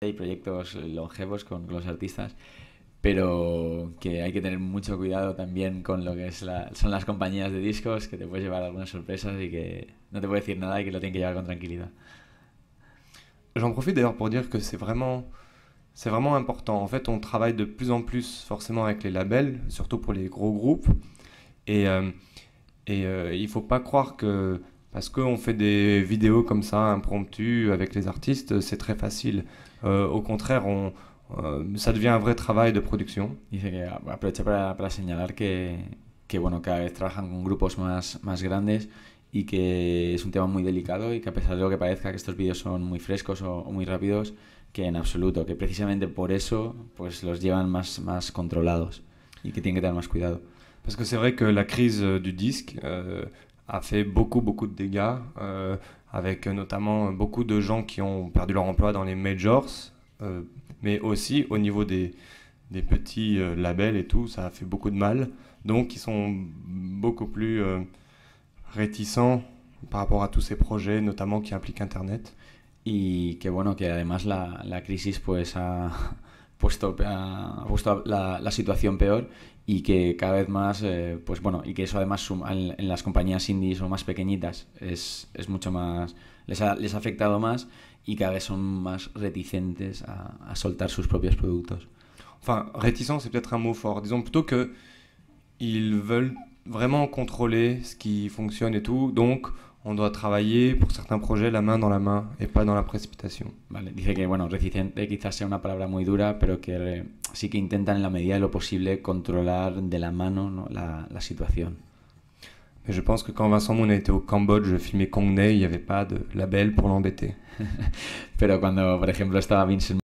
hay proyectos longevos con los artistas, pero que hay que tener mucho cuidado también con lo que son las compañías de discos, que te puedes llevar algunas sorpresas y que no te puede decir nada y que lo tienen que llevar con tranquilidad. J'en profite d'ailleurs pour dire que c'est vraiment important. En fait, on travaille de plus en plus forcément avec les labels, surtout pour les gros groupes. Et, euh, il ne faut pas croire que parce qu'on fait des vidéos comme ça, impromptues, avec les artistes, c'est très facile. Au contraire, ça devient un vrai travail de production. Dice que aprovecha para señalar que, bueno, cada vez trabajan con grupos más grandes y que es un tema muy delicado y que a pesar de lo que parezca que estos vídeos son muy frescos o muy rápidos, que en absoluto, que precisamente por eso pues los llevan más controlados y que tienen que tener más cuidado. Parce que c'est vrai que la crise du disque a fait beaucoup de dégâts, avec notamment beaucoup de gens qui ont perdu leur emploi dans les majors, mais aussi au niveau des petits labels et tout, ça a fait beaucoup de mal. Donc ils sont beaucoup plus réticents par rapport à tous ces projets, notamment qui impliquent Internet. Y que bueno, que además la crisis pues ha puesto la situación peor y que cada vez más, pues bueno, y que eso además en las compañías indies o más pequeñitas es mucho más, les ha afectado más y cada vez son más reticentes a soltar sus propios productos. Enfin, réticent, c'est peut-être un mot fort. Disons plutôt que ils veulent vraiment contrôler ce qui fonctionne et tout, donc on doit travailler pour certains projets la main dans la main et pas dans la précipitation. Vale, dice que, bueno, reticente quizás sea una palabra muy dura, pero que sí que intentan en la medida de lo posible controlar de la mano, ¿no?, la situación. Mais je pense que quand Vincent Moon a été au Cambodge filmer Kong Ney, il n'y avait pas de label pour l'embêter. Pero cuando, por ejemplo, estaba Vincent